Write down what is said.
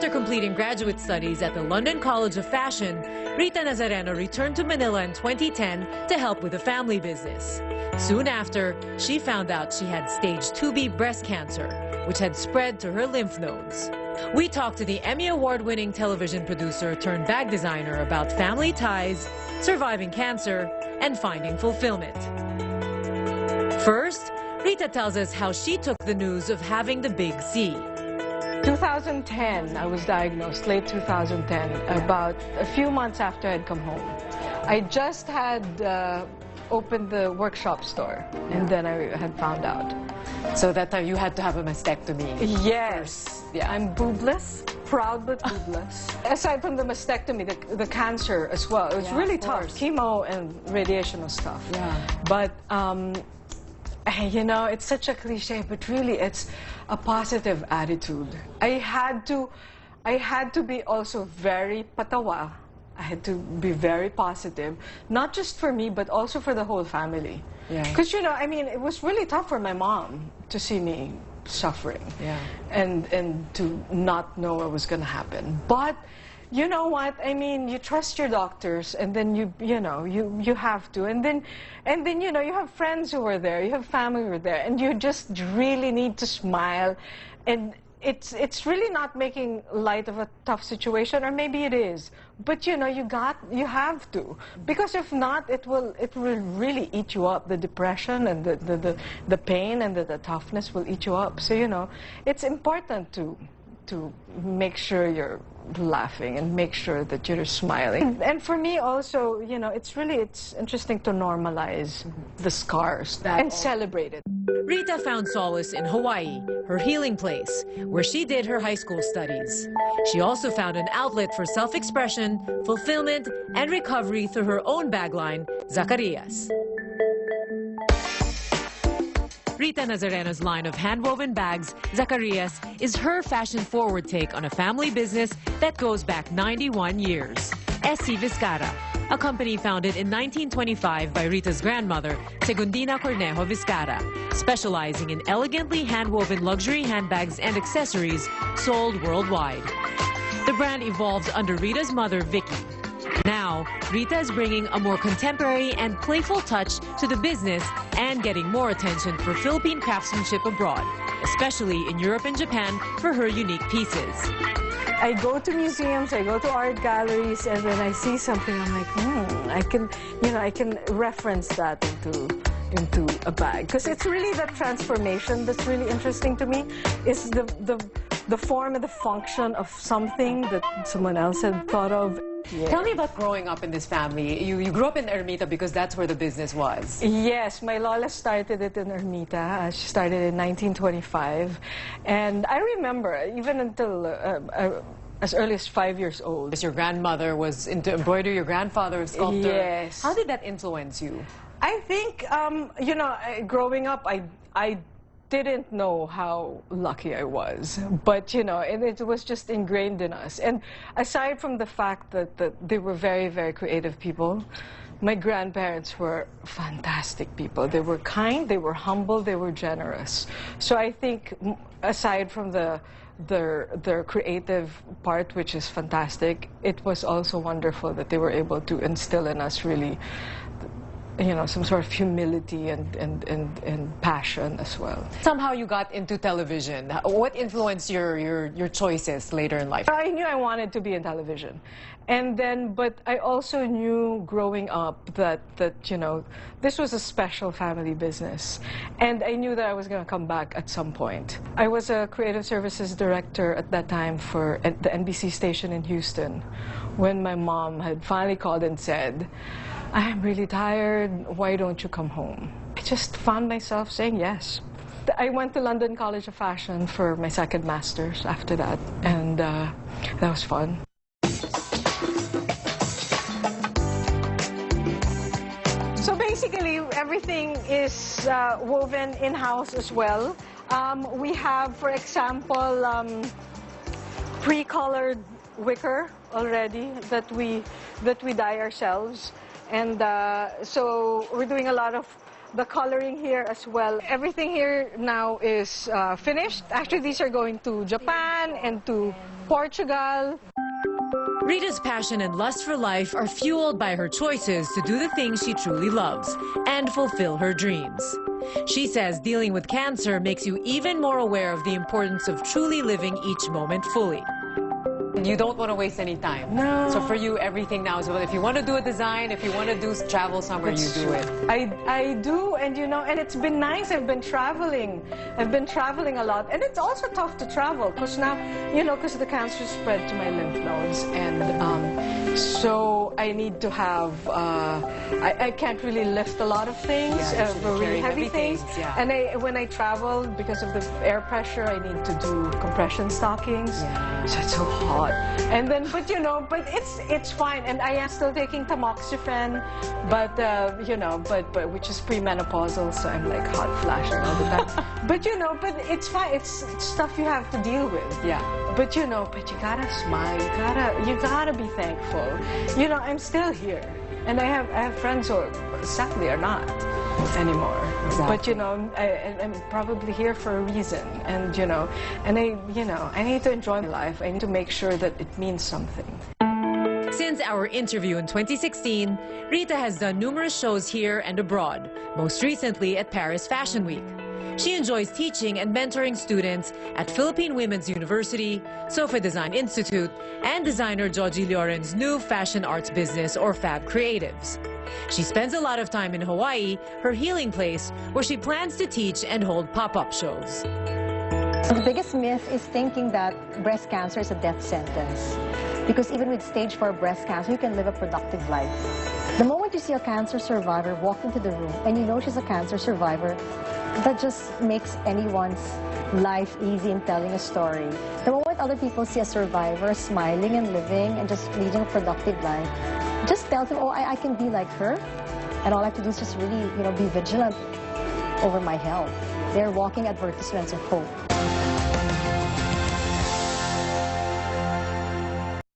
After completing graduate studies at the London College of Fashion, Rita Nazareno returned to Manila in 2010 to help with the family business. Soon after, she found out she had stage 2B breast cancer, which had spread to her lymph nodes. We talked to the Emmy Award-winning television producer turned bag designer about family ties, surviving cancer, and finding fulfillment. First, Rita tells us how she took the news of having the big C. 2010, I was diagnosed, late 2010, about a few months after I'd come home. I just had opened the workshop store, and then I had found out. So that time you had to have a mastectomy. Yes. Yeah. I'm boobless, proud but boobless. Aside from the mastectomy, the cancer as well. It was really tough. Chemo and radiation was tough. Yeah. But, you know, it's such a cliche, but really it's a positive attitude. I had to be also very patawa. I had to be very positive, not just for me, but also for the whole family. Yeah. Because, you know, I mean, it was really tough for my mom to see me suffering. Yeah. And to not know what was going to happen. But, you know what? I mean, you trust your doctors, and then you know, you have to. And then, you know, you have friends who are there, you have family who are there, and you just really need to smile. And it's really not making light of a tough situation, or maybe it is. But you know, you have to, because if not, it will really eat you up. The depression and the pain and the toughness will eat you up. So you know, it's important to make sure you're laughing and make sure that you're smiling. And for me also, you know, it's interesting to normalize the scars and celebrate it. Rita found solace in Hawaii, her healing place, where she did her high school studies. She also found an outlet for self-expression, fulfillment, and recovery through her own bag line, Zacarias. Rita Nazareno's line of hand-woven bags, Zacarias, is her fashion-forward take on a family business that goes back 91 years. SC Vizcara, a company founded in 1925 by Rita's grandmother, Segundina Cornejo Vizcara, specializing in elegantly hand-woven luxury handbags and accessories sold worldwide. The brand evolved under Rita's mother, Vicky. Now, Rita is bringing a more contemporary and playful touch to the business and getting more attention for Philippine craftsmanship abroad, especially in Europe and Japan for her unique pieces. I go to museums, I go to art galleries, and when I see something, I'm like, I can reference that into a bag. Because it's really that transformation that's really interesting to me. Is the form and the function of something that someone else had thought of. Yeah. Tell me about growing up in this family. You grew up in Ermita because that's where the business was. Yes, my lola started it in Ermita. She started in 1925. And I remember, even until as early as 5 years old. Your grandmother was into embroidery, your grandfather was a sculptor. Yes. How did that influence you? I think, you know, growing up, I didn't know how lucky I was, but you know, and it was just ingrained in us. And aside from the fact that they were very, very creative people, my grandparents were fantastic people. They were kind, they were humble, they were generous. So I think, aside from their creative part, which is fantastic, it was also wonderful that they were able to instill in us really, you know, some sort of humility and passion as well. Somehow you got into television. What influenced your choices later in life? I knew I wanted to be in television. And then, but I also knew growing up that you know, this was a special family business. And I knew that I was going to come back at some point. I was a creative services director at that time for the NBC station in Houston, when my mom had finally called and said, "I'm really tired, why don't you come home?" I just found myself saying yes. I went to London College of Fashion for my second master's after that, and that was fun. So basically, everything is woven in-house as well. We have, for example, pre-colored wicker already that we dye ourselves. And so we're doing a lot of the coloring here as well. Everything here now is finished. Actually, these are going to Japan and to Portugal. Rita's passion and lust for life are fueled by her choices to do the things she truly loves and fulfill her dreams. She says dealing with cancer makes you even more aware of the importance of truly living each moment fully. You don't want to waste any time. No. So for you, everything now is, well, if you want to do a design, if you want to do travel somewhere, you do it. I do, and you know, and it's been nice. I've been traveling a lot, and it's also tough to travel because now, you know, because the cancer spread to my lymph nodes, and so I need to have. I can't really lift a lot of things, really heavy things. Yeah. And when I travel, because of the air pressure, I need to do compression stockings. Yeah. So it's so hot. And then, but you know, but it's fine. And I am still taking tamoxifen, but you know, but which is premenopausal, so I'm like hot flashing all the time. But you know, but it's fine. It's stuff you have to deal with. Yeah. But you know, but you gotta smile. You gotta be thankful. You know, I'm still here, and I have friends who sadly are not anymore. Exactly. But you know, I'm probably here for a reason, and you know, and I need to enjoy my life. I need to make sure that it means something. Since our interview in 2016, Rita has done numerous shows here and abroad, most recently at Paris Fashion Week. She enjoys teaching and mentoring students at Philippine Women's University, Sofa Design Institute, and designer Joji Lloren's new fashion arts business, or Fab Creatives. She spends a lot of time in Hawaii, her healing place, where she plans to teach and hold pop-up shows. The biggest myth is thinking that breast cancer is a death sentence. Because even with stage 4 breast cancer, you can live a productive life. The moment you see a cancer survivor walk into the room and you know she's a cancer survivor, that just makes anyone's life easy in telling a story. The moment other people see a survivor smiling and living and just leading a productive life, just tells them, oh, I can be like her. And all I have to do is just really, you know, be vigilant over my health. They're walking advertisements of hope.